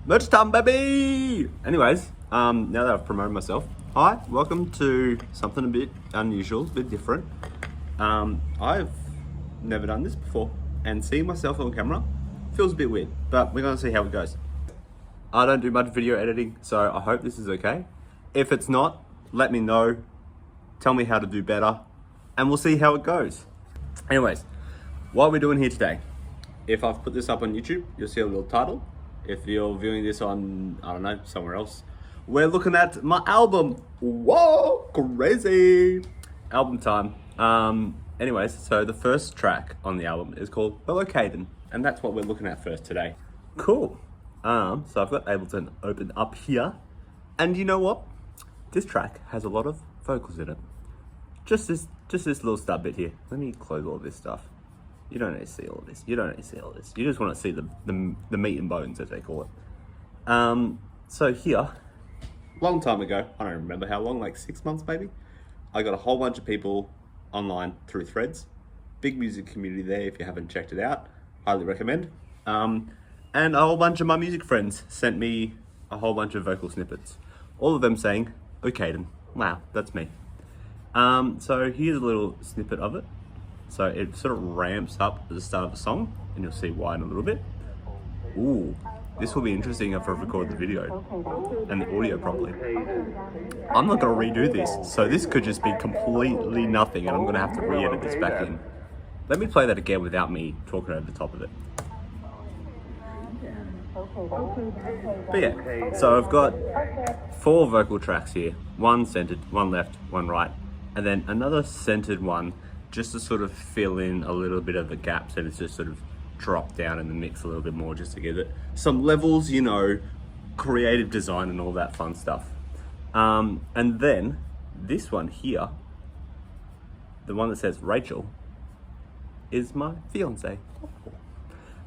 Merch time, baby! Anyways, now that I've promoted myself, hi, welcome to something a bit unusual, a bit different. I've never done this before, and seeing myself on camera feels a bit weird, but we're gonna see how it goes. I don't do much video editing, so I hope this is okay. If it's not, let me know, tell me how to do better, and we'll see how it goes. Anyways, what are we doing here today? If I've put this up on YouTube, you'll see a little title. If you're viewing this on, I don't know, somewhere else, we're looking at my album. Whoa, crazy. Album time. Anyways, so the first track on the album is called Okayden, and that's what we're looking at first today. Cool. So I've got Ableton open up here, and you know what? This track has a lot of vocals in it. Just this little stub bit here. Let me close all this stuff. You don't need to see all this. You don't need to see all this. You just want to see the meat and bones, as they call it. So here, long time ago, I don't remember how long, like 6 months maybe, I got a whole bunch of people online through Threads. Big music community there if you haven't checked it out. Highly recommend. And a whole bunch of my music friends sent me a whole bunch of vocal snippets. All of them saying, Okayden. Wow, that's me. So here's a little snippet of it. So it sort of ramps up at the start of the song, and you'll see why in a little bit. Ooh, this will be interesting if I record the video and the audio properly. I'm not gonna redo this, so this could just be completely nothing, and I'm gonna have to re-edit this back in. Let me play that again without me talking over the top of it. But yeah, so I've got 4 vocal tracks here. One centered, one left, one right, and then another centered one just to sort of fill in a little bit of the gaps, and it's just sort of dropped down in the mix a little bit more just to give it some levels, you know, creative design and all that fun stuff. And then this one here, the one that says Rachel, is my fiance.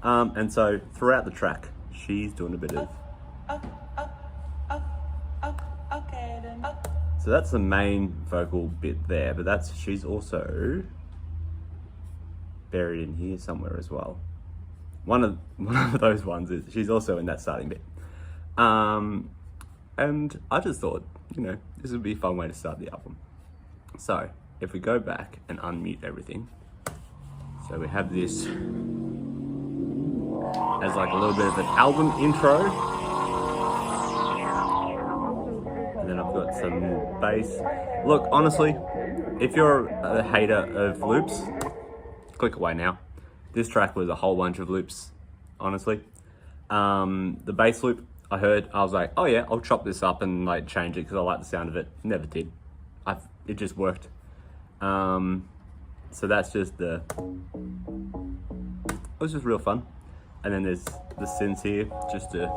And so throughout the track, she's doing a bit of... So that's the main vocal bit there, but she's also buried in here somewhere as well. One of those ones is she's also in that starting bit. And I just thought, you know, this would be a fun way to start the album. So if we go back and unmute everything, so we have this as like a little bit of an album intro. Then I've got some bass. Look, honestly, if you're a hater of loops, click away now. This track was a whole bunch of loops, honestly. The bass loop I heard, I was like, oh yeah, I'll chop this up and like change it because I like the sound of it. Never did. It just worked. So that's just it was just real fun. And then there's the synths here, just to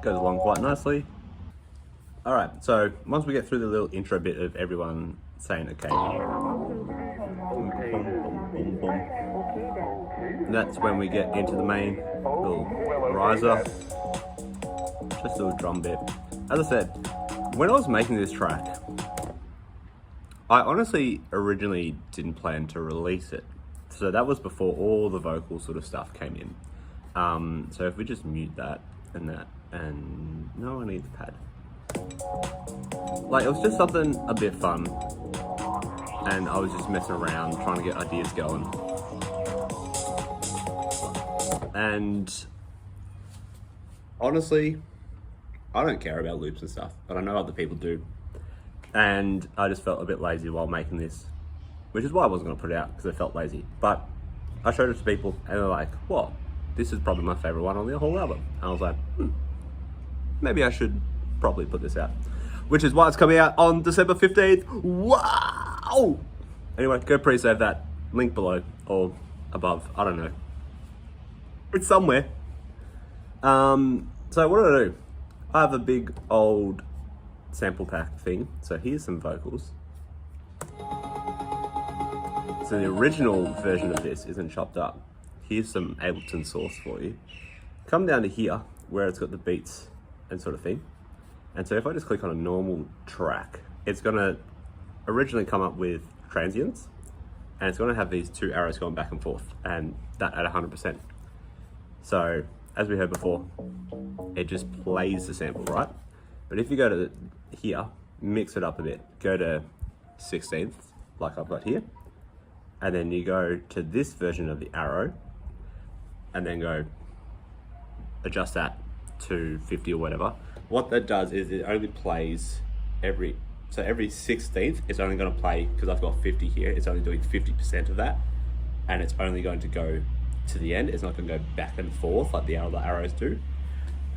goes along quite nicely. All right, so once we get through the little intro bit of everyone saying okay, that's when we get into the main little riser, just a little drum bit. As I said, when I was making this track, I honestly originally didn't plan to release it. So that was before all the vocal sort of stuff came in. So if we just mute that, and no, I need the pad. Like, it was just something a bit fun, and I was just messing around trying to get ideas going. And honestly, I don't care about loops and stuff, but I know other people do, and I just felt a bit lazy while making this, which is why I wasn't going to put it out, because I felt lazy. But I showed it to people, and they're like, "Whoa, this is probably my favorite one on the whole album." And I was like, maybe I should probably put this out, which is why it's coming out on December 15th. Wow! Anyway, go pre-save that. Link below or above. I don't know. It's somewhere. So what do? I have a big old sample pack thing. So here's some vocals. So the original version of this isn't chopped up. Here's some Ableton source for you. Come down to here where it's got the beats and sort of thing. And so if I just click on a normal track, it's gonna originally come up with transients, and it's gonna have these 2 arrows going back and forth, and that at 100%. So as we heard before, it just plays the sample, right? But if you go to here, mix it up a bit, go to 16th, like I've got here, and then you go to this version of the arrow, and then go adjust that to 50 or whatever. What that does is it only plays every 16th, it's only going to play, because I've got 50 here, it's only doing 50% of that, and it's only going to go to the end. It's not going to go back and forth like the other arrows do.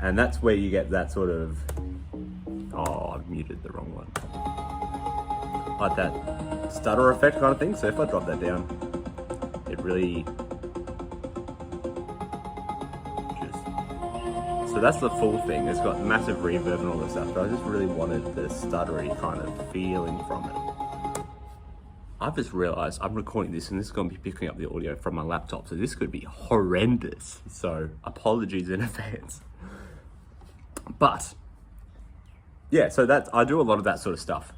And that's where you get that sort of, oh, I've muted the wrong one. Like that stutter effect kind of thing. So if I drop that down, it really just, so that's the full thing. It's got massive reverb and all this stuff, but I just really wanted the stuttery kind of feeling from it. I've just realized I'm recording this and this is going to be picking up the audio from my laptop, so this could be horrendous. So apologies in advance. But yeah, so that's, I do a lot of that sort of stuff,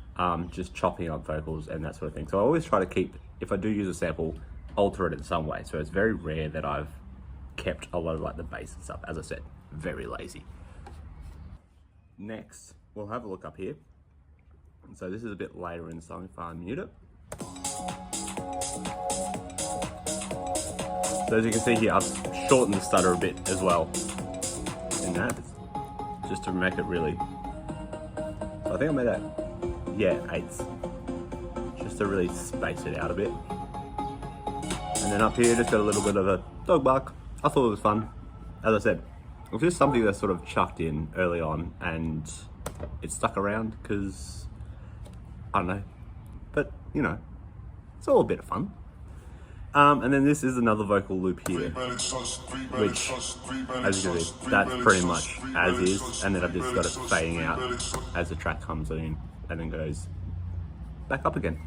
just chopping up vocals and that sort of thing. So I always try to keep, if I do use a sample, alter it in some way. So it's very rare that I've kept a lot of like the bass and stuff. As I said, very lazy. Next, we'll have a look up here. And so this is a bit later in the song if I unmute it. So as you can see here, I've shortened the stutter a bit as well in that, just to make it really, so I think I made that, yeah, 8s, just to really space it out a bit. And then up here, just got a little bit of a dog bark. I thought it was fun. As I said, it's just something that's sort of chucked in early on and it stuck around because, I don't know, but you know, it's all a bit of fun. And then this is another vocal loop here, which, as you can see, that's pretty much as is, and then I've just got it fading out as the track comes in and then goes back up again.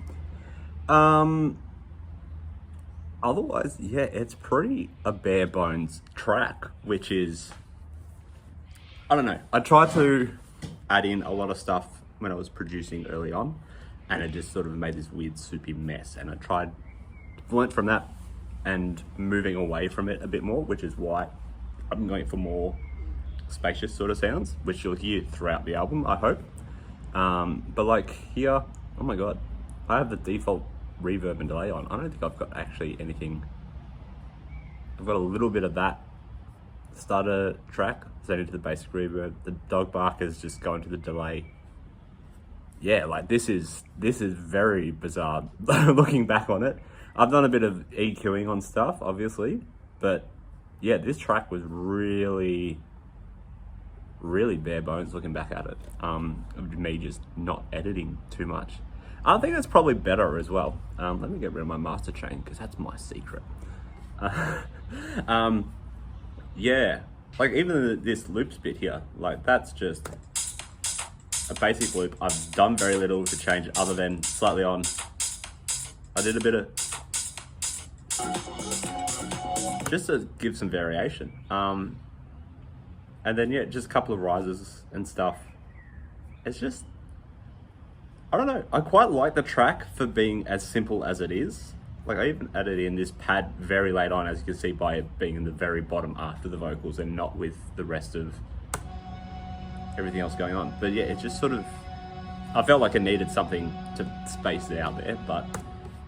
Otherwise, yeah, it's pretty a bare bones track, which is, I don't know, I tried to add in a lot of stuff when I was producing early on, and it just sort of made this weird soupy mess, and I learnt from that and moving away from it a bit more, which is why I'm going for more spacious sort of sounds, which you'll hear throughout the album, I hope. But like here, oh my god, I have the default reverb and delay on. I don't think I've got actually anything. I've got a little bit of that starter track set into the basic reverb. The dog bark is just going to the delay. Yeah, like this is very bizarre looking back on it. I've done a bit of EQing on stuff, obviously, but yeah, this track was really, really bare bones looking back at it. Of me just not editing too much. I think that's probably better as well. Let me get rid of my master chain because that's my secret. Yeah, like even this loops bit here, like that's just a basic loop. I've done very little to change it other than slightly on. I did a bit of, just to give some variation. And then yeah, just a couple of rises and stuff. It's just, I don't know, I quite like the track for being as simple as it is. Like I even added in this pad very late on, as you can see by it being in the very bottom after the vocals and not with the rest of everything else going on. But yeah, it just sort of, I felt like I needed something to space it out there. But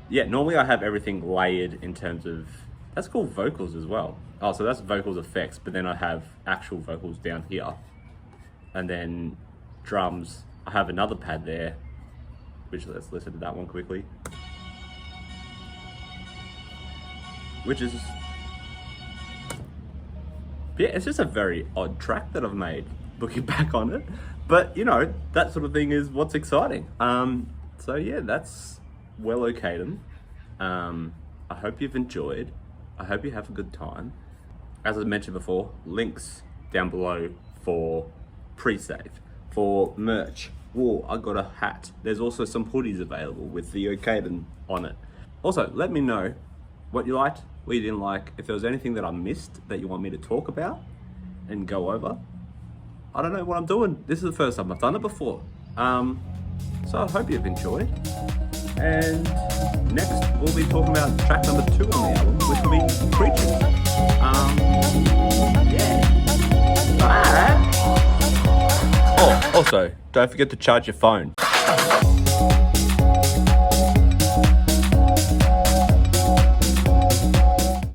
yeah, normally I have everything layered in terms of, that's called vocals as well. Oh, so that's vocals effects, but then I have actual vocals down here. And then drums, I have another pad there, which let's listen to that one quickly. Which is, yeah, it's just a very odd track that I've made, looking back on it. But, you know, that sort of thing is what's exciting. So yeah, that's well Okayden. I hope you've enjoyed. I hope you have a good time. As I mentioned before, links down below for pre-save, for merch. Whoa, I got a hat. There's also some hoodies available with the Okayden on it. Also, let me know what you liked, what you didn't like, if there was anything that I missed that you want me to talk about and go over. I don't know what I'm doing. This is the first time I've done it before. So I hope you've enjoyed. And next we'll be talking about track number 2 on the album, which will be Creatures. Yeah. Also, don't forget to charge your phone.